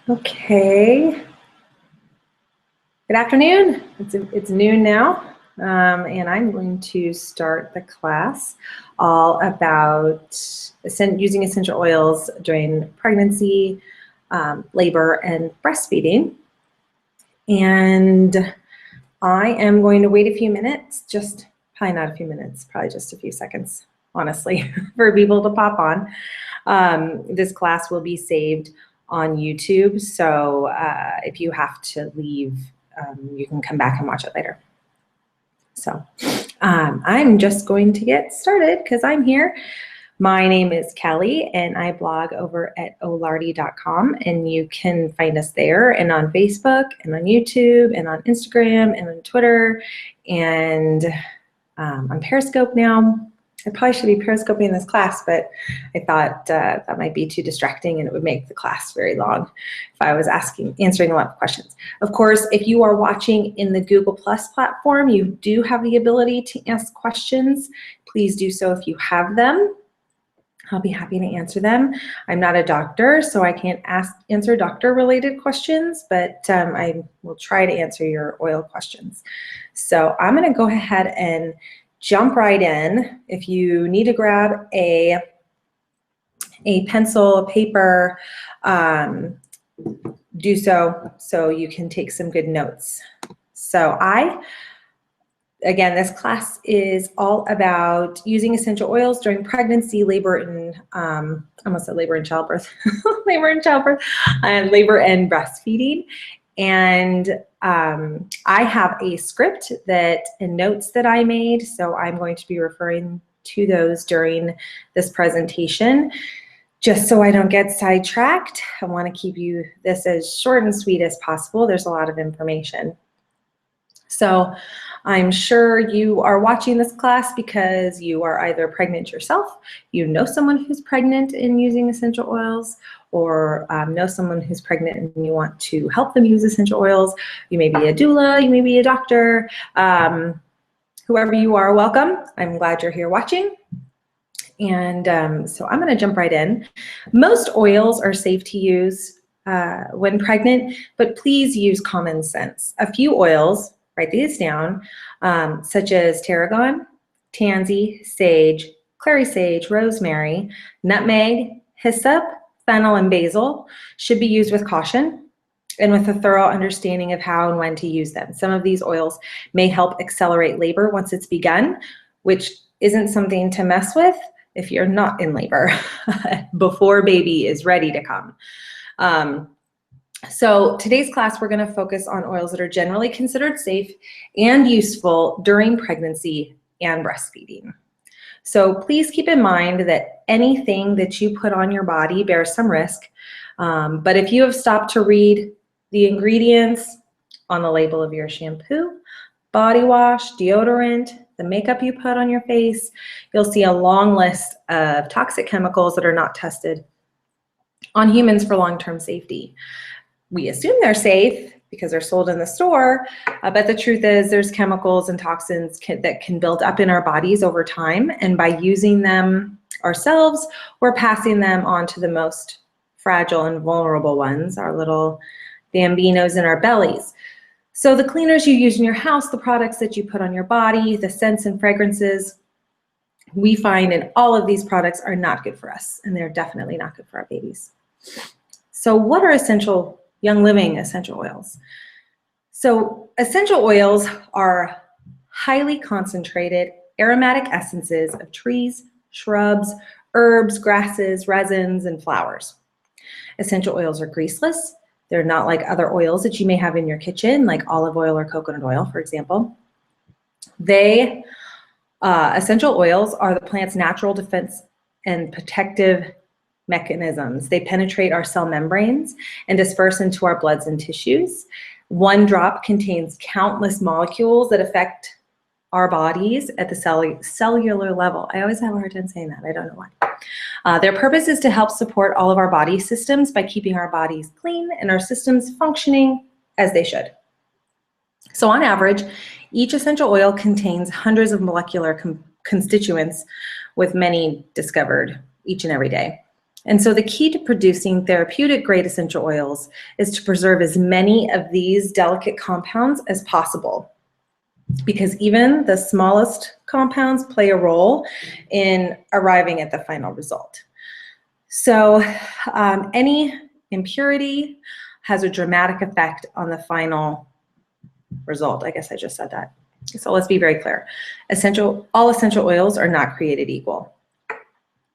Okay. Good afternoon. It's noon now, and I'm going to start the class all about using essential oils during pregnancy, labor, and breastfeeding. And I am going to wait a few minutes, probably not a few minutes, probably just a few seconds, honestly, for people to pop on. This class will be saved on YouTube, so if you have to leave, you can come back and watch it later. So I'm just going to get started because I'm here. My name is Kelly, and I blog over at olardy.com, and you can find us there and on Facebook and on YouTube and on Instagram and on Twitter and on Periscope now. I probably should be periscoping this class, but I thought that might be too distracting and it would make the class very long if I was answering a lot of questions. Of course, if you are watching in the Google Plus platform, you do have the ability to ask questions. Please do so if you have them. I'll be happy to answer them. I'm not a doctor, so I can't answer doctor-related questions, but I will try to answer your oil questions. So I'm going to go ahead and jump right in. If you need to grab a pencil, paper, do so you can take some good notes. So again, this class is all about using essential oils during pregnancy, labor, and I almost said labor and childbirth, labor and breastfeeding. And I have a script and notes that I made, so I'm going to be referring to those during this presentation. Just so I don't get sidetracked, I want to keep this as short and sweet as possible. There's a lot of information. So I'm sure you are watching this class because you are either pregnant yourself, you know someone who's pregnant and using essential oils, or know someone who's pregnant and you want to help them use essential oils. You may be a doula, you may be a doctor, whoever you are, welcome. I'm glad you're here watching. And so I'm going to jump right in. Most oils are safe to use when pregnant, but please use common sense. A few oils, write these down, such as tarragon, tansy, sage, clary sage, rosemary, nutmeg, hyssop, fennel, and basil should be used with caution and with a thorough understanding of how and when to use them. Some of these oils may help accelerate labor once it's begun, which isn't something to mess with if you're not in labor before baby is ready to come. So today's class, we're going to focus on oils that are generally considered safe and useful during pregnancy and breastfeeding. So please keep in mind that anything that you put on your body bears some risk, but if you have stopped to read the ingredients on the label of your shampoo, body wash, deodorant, the makeup you put on your face, you'll see a long list of toxic chemicals that are not tested on humans for long-term safety. We assume they're safe because they're sold in the store, but the truth is there's chemicals and toxins that can build up in our bodies over time, and by using them ourselves, we're passing them on to the most fragile and vulnerable ones, our little bambinos in our bellies. So the cleaners you use in your house, the products that you put on your body, the scents and fragrances, we find in all of these products are not good for us, and they're definitely not good for our babies. So what are young living essential oils? So essential oils are highly concentrated aromatic essences of trees, shrubs, herbs, grasses, resins, and flowers. Essential oils are greaseless. They're not like other oils that you may have in your kitchen, like olive oil or coconut oil, for example. Essential oils are the plant's natural defense and protective mechanisms. They penetrate our cell membranes and disperse into our bloods and tissues. One drop contains countless molecules that affect our bodies at the cellular level. I always have a hard time saying that. I don't know why. Their purpose is to help support all of our body systems by keeping our bodies clean and our systems functioning as they should. So on average, each essential oil contains hundreds of molecular constituents, with many discovered each and every day. And so the key to producing therapeutic grade essential oils is to preserve as many of these delicate compounds as possible, because even the smallest compounds play a role in arriving at the final result. So any impurity has a dramatic effect on the final result. I guess I just said that. So let's be very clear. All essential oils are not created equal.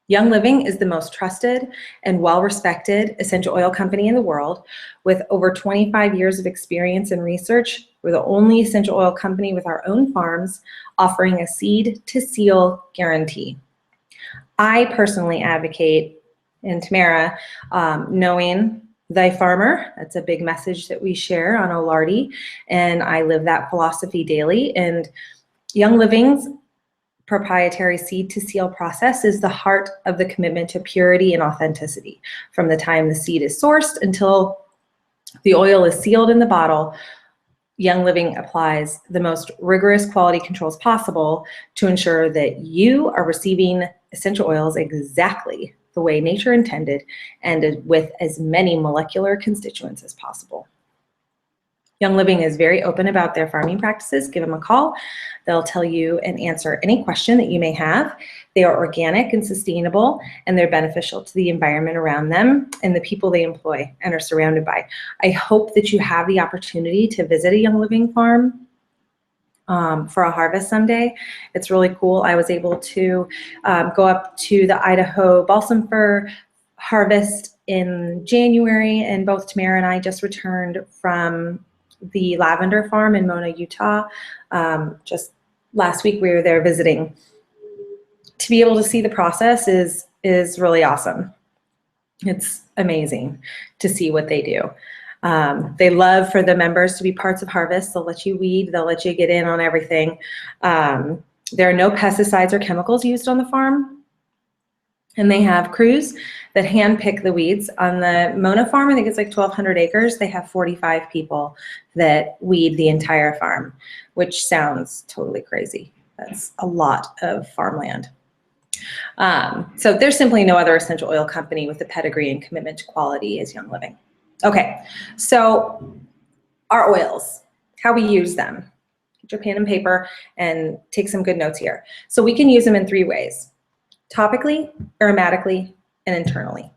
Young Living is the most trusted and well-respected essential oil company in the world. With over 25 years of experience and research, we're the only essential oil company with our own farms offering a seed-to-seal guarantee. I personally advocate, and Tamara, knowing thy farmer, that's a big message that we share on Olardi, and I live that philosophy daily. And Young Living's proprietary seed-to-seal process is the heart of the commitment to purity and authenticity. From the time the seed is sourced until the oil is sealed in the bottle, Young Living applies the most rigorous quality controls possible to ensure that you are receiving essential oils exactly the way nature intended and with as many molecular constituents as possible. Young Living is very open about their farming practices. Give them a call. They'll tell you and answer any question that you may have. They are organic and sustainable, and they're beneficial to the environment around them and the people they employ and are surrounded by. I hope that you have the opportunity to visit a Young Living farm for a harvest someday. It's really cool. I was able to go up to the Idaho balsam fir harvest in January, and both Tamara and I just returned from the lavender farm in Mona, Utah. Just last week we were there visiting. To be able to see the process is really awesome. It's amazing to see what they do. They love for the members to be parts of harvest. They'll let you weed, they'll let you get in on everything. There are no pesticides or chemicals used on the farm. And they have crews that hand pick the weeds. On the Mona farm, I think it's like 1,200 acres, they have 45 people that weed the entire farm, which sounds totally crazy. That's a lot of farmland. So there's simply no other essential oil company with the pedigree and commitment to quality as Young Living. Okay, so our oils, how we use them. Get your pen and paper and take some good notes here. So we can use them in 3 ways: topically, aromatically, and internally.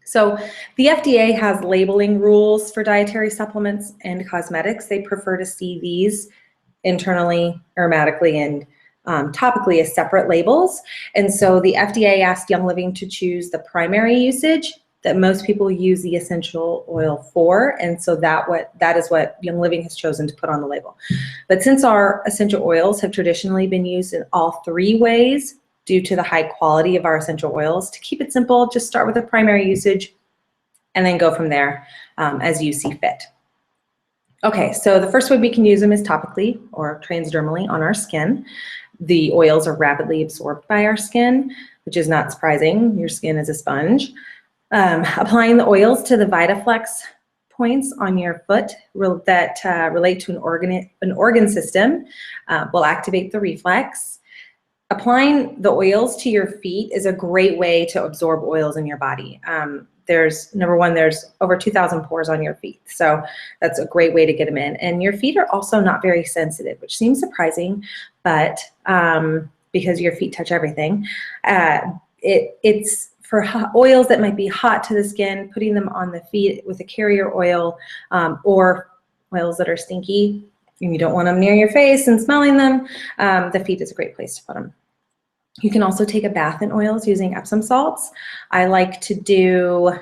So the FDA has labeling rules for dietary supplements and cosmetics. They prefer to see these internally, aromatically, and topically as separate labels. And so the FDA asked Young Living to choose the primary usage that most people use the essential oil for, and so that is what Young Living has chosen to put on the label. But since our essential oils have traditionally been used in all 3 ways due to the high quality of our essential oils, to keep it simple, just start with the primary usage and then go from there as you see fit. Okay, so the first way we can use them is topically or transdermally on our skin. The oils are rapidly absorbed by our skin, which is not surprising. Your skin is a sponge. Applying the oils to the VitaFlex points on your foot that relate to an organ system will activate the reflex. Applying the oils to your feet is a great way to absorb oils in your body. Number one, there's over 2,000 pores on your feet, so that's a great way to get them in. And your feet are also not very sensitive, which seems surprising, but because your feet touch everything, it's for oils that might be hot to the skin, putting them on the feet with a carrier oil, or oils that are stinky and you don't want them near your face and smelling them, the feet is a great place to put them. You can also take a bath in oils using Epsom salts. I like to do,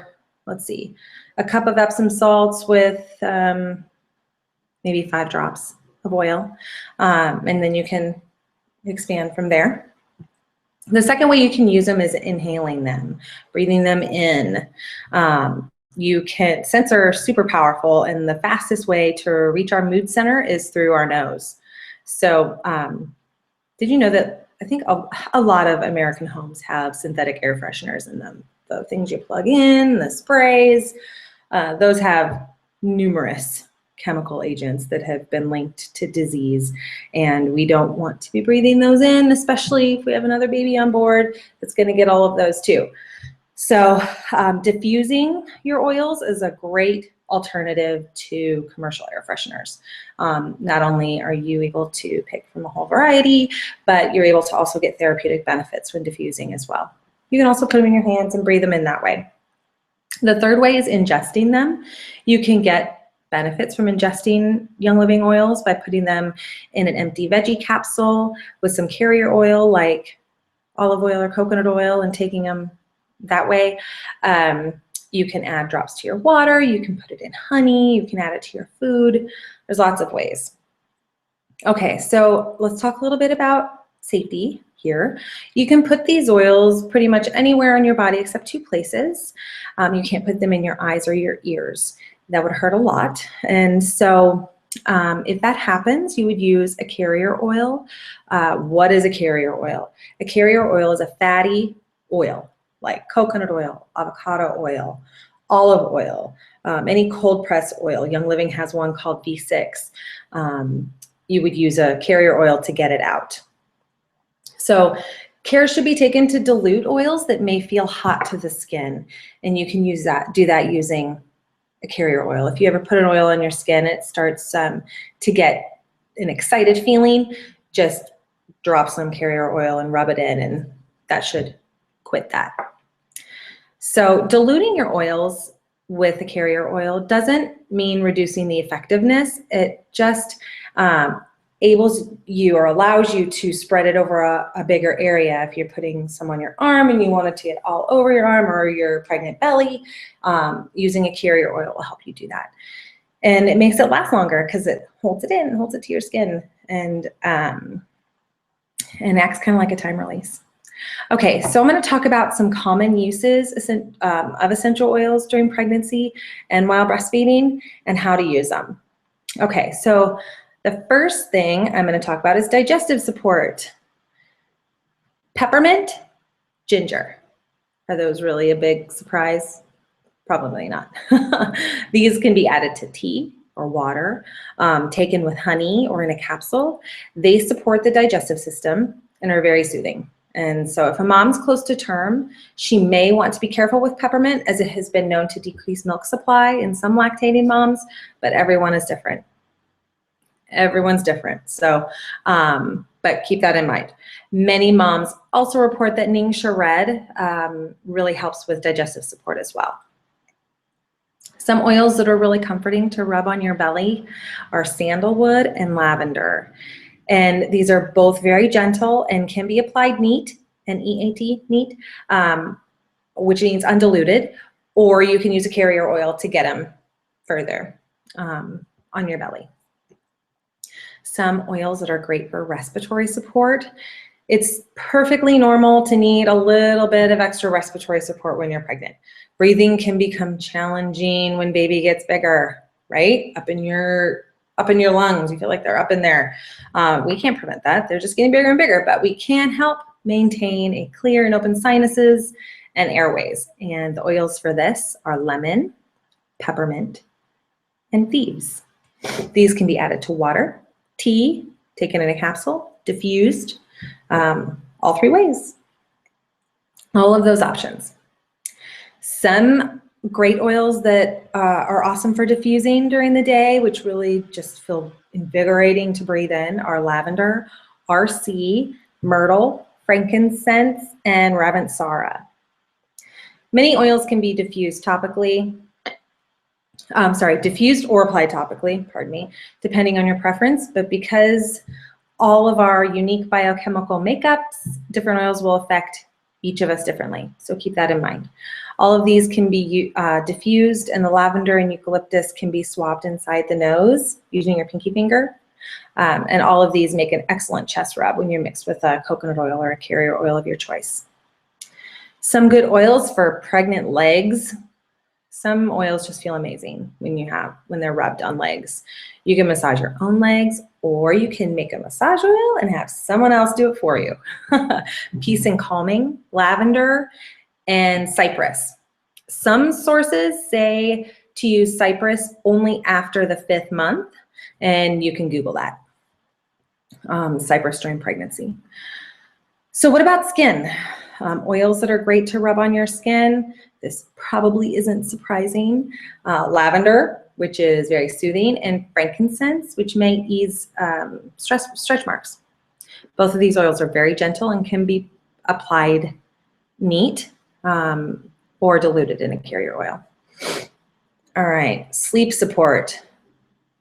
let's see, a cup of Epsom salts with maybe 5 drops of oil, and then you can expand from there. The second way you can use them is inhaling them, breathing them in. Scents are super powerful, and the fastest way to reach our mood center is through our nose. So did you know that I think a lot of American homes have synthetic air fresheners in them? The things you plug in, the sprays, those have numerous chemical agents that have been linked to disease, and we don't want to be breathing those in, especially if we have another baby on board that's going to get all of those too. So diffusing your oils is a great alternative to commercial air fresheners. Not only are you able to pick from a whole variety, but you're able to also get therapeutic benefits when diffusing as well. You can also put them in your hands and breathe them in that way. The third way is ingesting them. You can get benefits from ingesting Young Living oils by putting them in an empty veggie capsule with some carrier oil like olive oil or coconut oil and taking them that way. You can add drops to your water. You can put it in honey. You can add it to your food. There's lots of ways. Okay, so let's talk a little bit about safety here. You can put these oils pretty much anywhere on your body except 2 places. You can't put them in your eyes or your ears. That would hurt a lot. And so if that happens, you would use a carrier oil. What is a carrier oil? A carrier oil is a fatty oil like coconut oil, avocado oil, olive oil, any cold press oil. Young Living has one called V6. You would use a carrier oil to get it out. So care should be taken to dilute oils that may feel hot to the skin, and you can do that using a carrier oil. If you ever put an oil on your skin, it starts to get an excited feeling, just drop some carrier oil and rub it in, and that should quit that. So diluting your oils with a carrier oil doesn't mean reducing the effectiveness. It just allows you to spread it over a bigger area. If you're putting some on your arm and you want it to get all over your arm or your pregnant belly, using a carrier oil will help you do that. And it makes it last longer because it holds it in, holds it to your skin, and acts kind of like a time release. Okay, so I'm going to talk about some common uses of essential oils during pregnancy and while breastfeeding and how to use them. Okay, so the first thing I'm going to talk about is digestive support. Peppermint ginger. Are those really a big surprise? Probably not. These can be added to tea or water, taken with honey or in a capsule. They support the digestive system and are very soothing. And so if a mom's close to term, she may want to be careful with peppermint, as it has been known to decrease milk supply in some lactating moms, but everyone is different. Everyone's different. So, but keep that in mind. Many moms also report that Ningxia Red really helps with digestive support as well. Some oils that are really comforting to rub on your belly are sandalwood and lavender. And these are both very gentle and can be applied neat, N-E-A-T, neat, which means undiluted, or you can use a carrier oil to get them further on your belly. Some oils that are great for respiratory support. It's perfectly normal to need a little bit of extra respiratory support when you're pregnant. Breathing can become challenging when baby gets bigger, right? Up in your lungs, you feel like they're up in there. We can't prevent that. They're just getting bigger and bigger, but we can help maintain a clear and open sinuses and airways. And the oils for this are lemon, peppermint, and thieves. These can be added to water, tea, taken in a capsule, diffused, all 3 ways. All of those options. Some great oils that are awesome for diffusing during the day, which really just feel invigorating to breathe in, are lavender, RC, myrtle, frankincense, and ravensara. Many oils can be diffused topically. Diffused or applied topically, pardon me, depending on your preference, but because all of our unique biochemical makeups, different oils will affect each of us differently, so keep that in mind. All of these can be diffused, and the lavender and eucalyptus can be swabbed inside the nose using your pinky finger, and all of these make an excellent chest rub when you're mixed with a coconut oil or a carrier oil of your choice. Some good oils for pregnant legs. Some oils just feel amazing when they're rubbed on legs. You can massage your own legs, or you can make a massage oil and have someone else do it for you. Peace and calming, lavender, and cypress. Some sources say to use cypress only after the 5th month, and you can Google that. Cypress during pregnancy. So what about skin? Oils that are great to rub on your skin. This probably isn't surprising. Lavender, which is very soothing, and frankincense, which may ease stretch marks. Both of these oils are very gentle and can be applied neat or diluted in a carrier oil. All right, sleep support.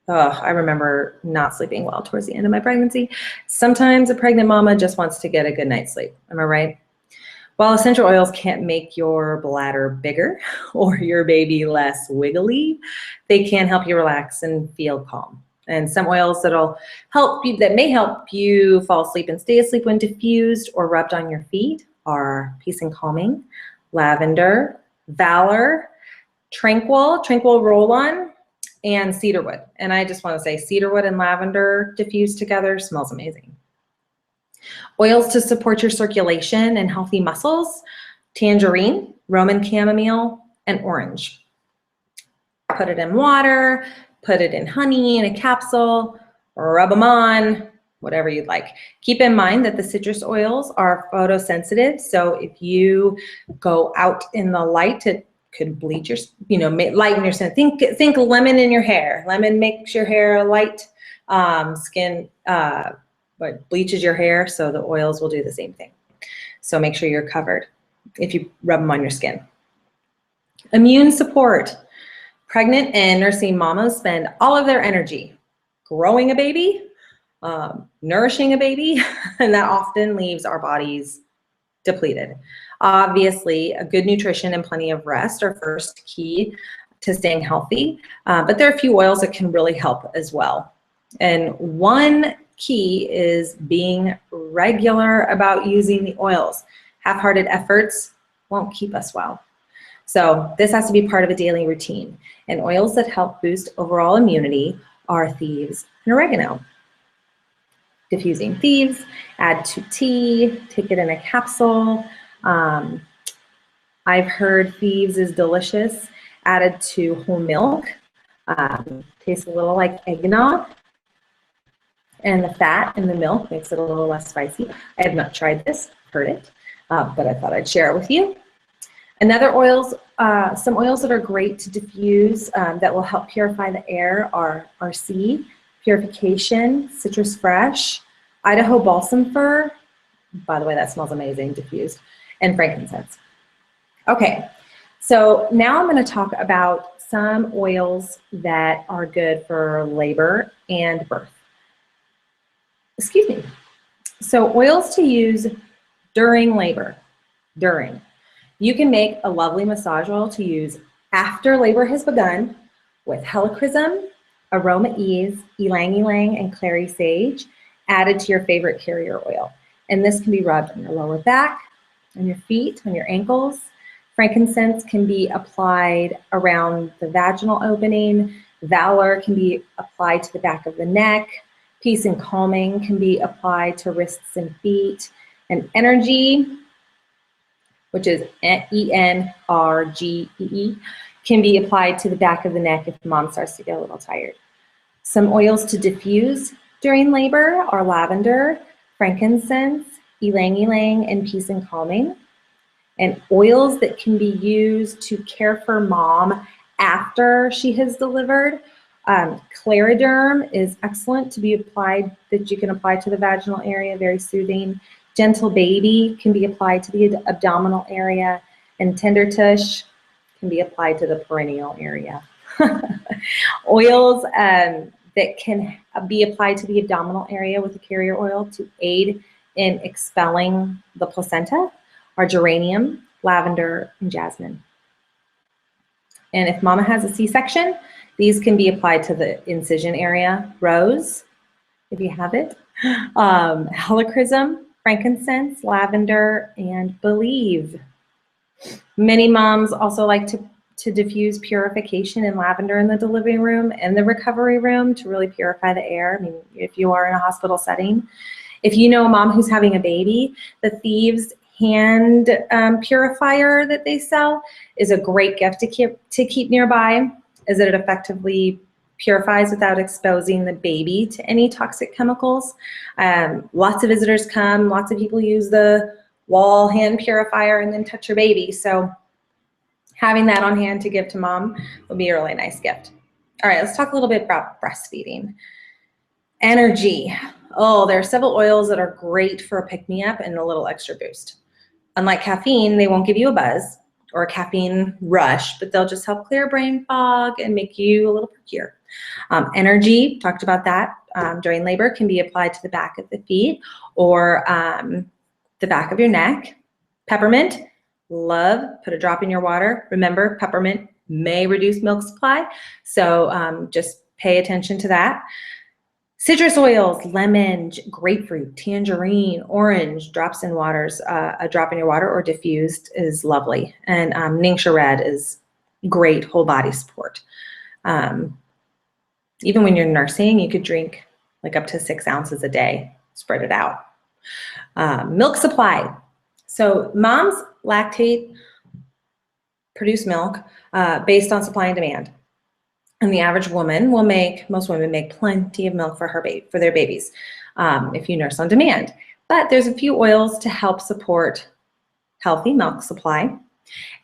Oh, I remember not sleeping well towards the end of my pregnancy. Sometimes a pregnant mama just wants to get a good night's sleep. Am I right? While essential oils can't make your bladder bigger or your baby less wiggly, they can help you relax and feel calm. And some oils that may help you fall asleep and stay asleep when diffused or rubbed on your feet are Peace and Calming, Lavender, Valor, Tranquil Roll-On, and Cedarwood. And I just want to say cedarwood and lavender diffused together smells amazing. Oils to support your circulation and healthy muscles: tangerine, Roman chamomile, and orange. Put it in water, put it in honey in a capsule, rub them on, whatever you'd like. Keep in mind that the citrus oils are photosensitive, so if you go out in the light, it could bleach your, lighten your skin. Think lemon in your hair. Lemon makes your hair light. Skin, but bleaches your hair, so the oils will do the same thing. So make sure you're covered if you rub them on your skin. Immune support. Pregnant and nursing mamas spend all of their energy growing a baby, nourishing a baby, and that often leaves our bodies depleted. Obviously, a good nutrition and plenty of rest are first key to staying healthy, but there are a few oils that can really help as well. And one key is being regular about using the oils. Half-hearted efforts won't keep us well. So this has to be part of a daily routine. And oils that help boost overall immunity are thieves and oregano. Diffusing thieves, add to tea, take it in a capsule. I've heard thieves is delicious added to whole milk. Tastes a little like eggnog. And the fat in the milk makes it a little less spicy. I have not tried this, heard it, but I thought I'd share it with you. Another oils, some oils that are great to diffuse that will help purify the air are Sea, Purification, Citrus Fresh, Idaho Balsam Fir, by the way, that smells amazing, diffused, and frankincense. Okay, so now I'm going to talk about some oils that are good for labor and birth. Excuse me. So oils to use during labor, You can make a lovely massage oil to use after labor has begun with helichrysum, aroma ease, ylang ylang, and clary sage added to your favorite carrier oil. And this can be rubbed on your lower back, on your feet, on your ankles. Frankincense can be applied around the vaginal opening. Valor can be applied to the back of the neck. Peace and Calming can be applied to wrists and feet. And Energy, which is E-N-R-G-E-E, can be applied to the back of the neck if mom starts to get a little tired. Some oils to diffuse during labor are lavender, frankincense, ylang ylang, and peace and calming. And oils that can be used to care for mom after she has delivered. Clariderm is excellent to be applied, that you can apply to the vaginal area, very soothing. Gentle Baby can be applied to the abdominal area, and Tender Tush can be applied to the perineal area. Oils that can be applied to the abdominal area with a carrier oil to aid in expelling the placenta are geranium, lavender, and jasmine. And if mama has a C-section, these can be applied to the incision area. Rose, if you have it, helichrysum, frankincense, lavender, and Believe. Many moms also like to diffuse purification in lavender in the delivery room and the recovery room to really purify the air. I mean, if you are in a hospital setting. If you know a mom who's having a baby, the Thieves hand purifier that they sell is a great gift to keep nearby, as it effectively purifies without exposing the baby to any toxic chemicals. Lots of visitors come, lots of people use the wall hand purifier and then touch your baby. So having that on hand to give to mom will be a really nice gift. All right, let's talk a little bit about breastfeeding. Energy. Oh, there are several oils that are great for a pick-me-up and a little extra boost. Unlike caffeine, they won't give you a buzz or a caffeine rush, but they'll just help clear brain fog and make you a little perkier. Energy, talked about that during labor, can be applied to the back of the feet or the back of your neck. Peppermint, love, put a drop in your water. Remember, peppermint may reduce milk supply, so just pay attention to that. Citrus oils, lemon, grapefruit, tangerine, orange, drops in waters, a drop in your water or diffused is lovely. And Ningxia Red is great whole body support. Even when you're nursing, you could drink like up to 6 ounces a day, spread it out. Milk supply. So moms lactate, produce milk based on supply and demand. And the average woman will most women make plenty of milk for their babies if you nurse on demand. But there's a few oils to help support healthy milk supply.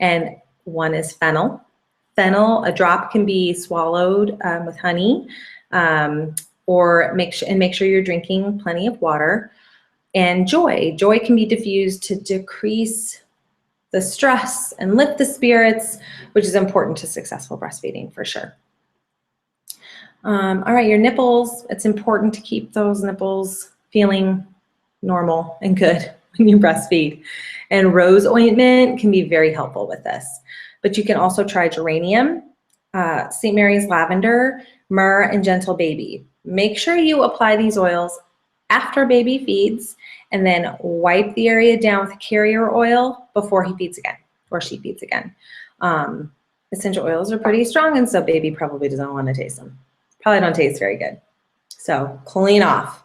And one is fennel. Fennel, a drop can be swallowed with honey or make sure you're drinking plenty of water. And joy. Joy can be diffused to decrease the stress and lift the spirits, which is important to successful breastfeeding for sure. All right, your nipples, it's important to keep those nipples feeling normal and good when you breastfeed. And rose ointment can be very helpful with this. But you can also try geranium, St. Mary's lavender, myrrh, and gentle baby. Make sure you apply these oils after baby feeds and then wipe the area down with carrier oil before he feeds again or she feeds again. Essential oils are pretty strong, and so baby probably doesn't want to taste them. Probably don't taste very good. So clean off.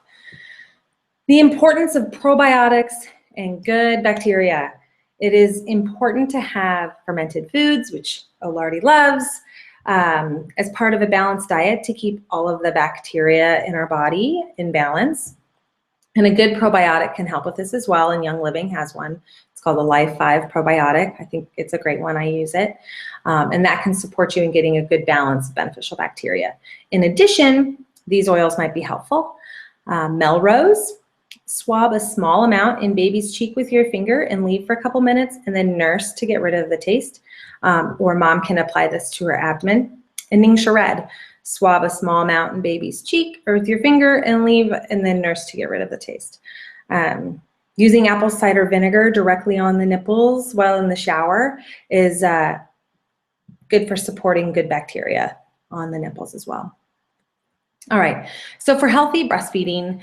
The importance of probiotics and good bacteria. It is important to have fermented foods, which Olardi loves, as part of a balanced diet to keep all of the bacteria in our body in balance. And a good probiotic can help with this as well, and Young Living has one. It's called the Life 5 probiotic. I think it's a great one. I use it. And that can support you in getting a good balance of beneficial bacteria. In addition, these oils might be helpful. Melrose, swab a small amount in baby's cheek with your finger and leave for a couple minutes and then nurse to get rid of the taste. Or mom can apply this to her abdomen. And Ningxia Red, swab a small amount in baby's cheek or with your finger and leave and then nurse to get rid of the taste. Using apple cider vinegar directly on the nipples while in the shower is good for supporting good bacteria on the nipples as well. All right, so for healthy breastfeeding,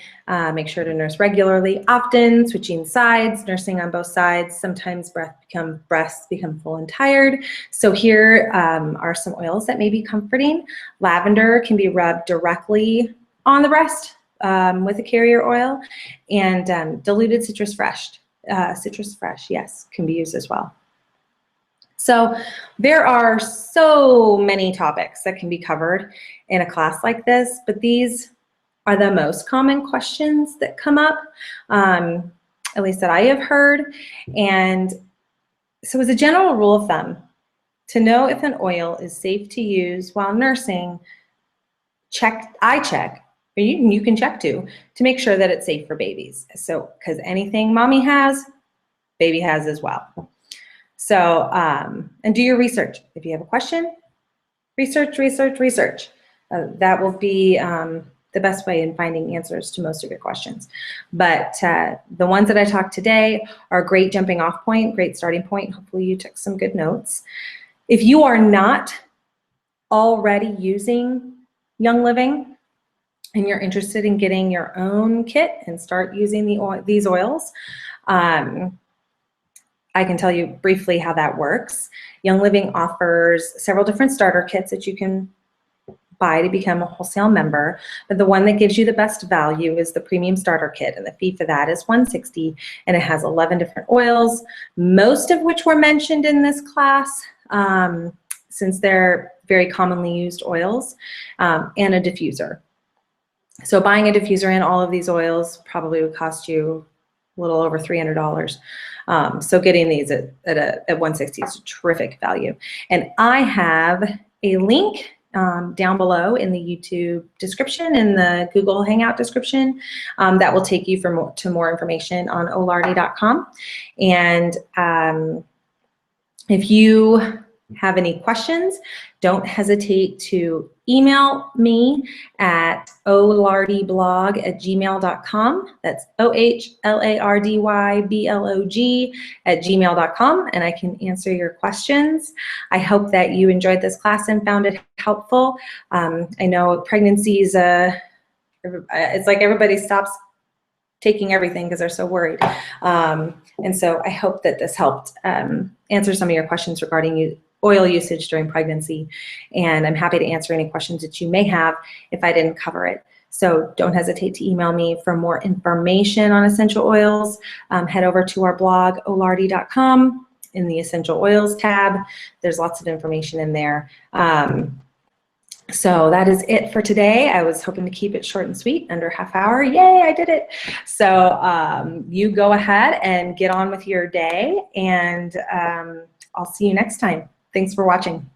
make sure to nurse regularly, often, switching sides, nursing on both sides. Sometimes breasts become full and tired. So here are some oils that may be comforting. Lavender can be rubbed directly on the breast with a carrier oil, and diluted citrus fresh, yes, can be used as well. So there are so many topics that can be covered in a class like this, but these are the most common questions that come up, at least that I have heard. And so as a general rule of thumb, to know if an oil is safe to use while nursing, I check, or you can check too, to make sure that it's safe for babies. So, because anything mommy has, baby has as well. So, and do your research. If you have a question, research. That will be the best way in finding answers to most of your questions. But the ones that I talked today are a great jumping off point, great starting point. Hopefully you took some good notes. If you are not already using Young Living and you're interested in getting your own kit and start using these oils, I can tell you briefly how that works. Young Living offers several different starter kits that you can buy to become a wholesale member, but the one that gives you the best value is the premium starter kit, and the fee for that is $160, and it has 11 different oils, most of which were mentioned in this class, since they're very commonly used oils, and a diffuser. So buying a diffuser in all of these oils probably would cost you little over $300. So getting these at $160 is a terrific value. And I have a link down below in the YouTube description, in the Google Hangout description, that will take you to more information on olardi.com. And if you have any questions, don't hesitate to email me at olardyblog@gmail.com. That's olardyblog@gmail.com, and I can answer your questions. I hope that you enjoyed this class and found it helpful. I know pregnancy is it's like everybody stops taking everything because they're so worried. And so I hope that this helped answer some of your questions regarding oil usage during pregnancy. And I'm happy to answer any questions that you may have if I didn't cover it. So don't hesitate to email me for more information on essential oils. Head over to our blog, olardy.com, in the Essential Oils tab. There's lots of information in there. So that is it for today. I was hoping to keep it short and sweet, under half hour. Yay, I did it. So you go ahead and get on with your day, and I'll see you next time. Thanks for watching.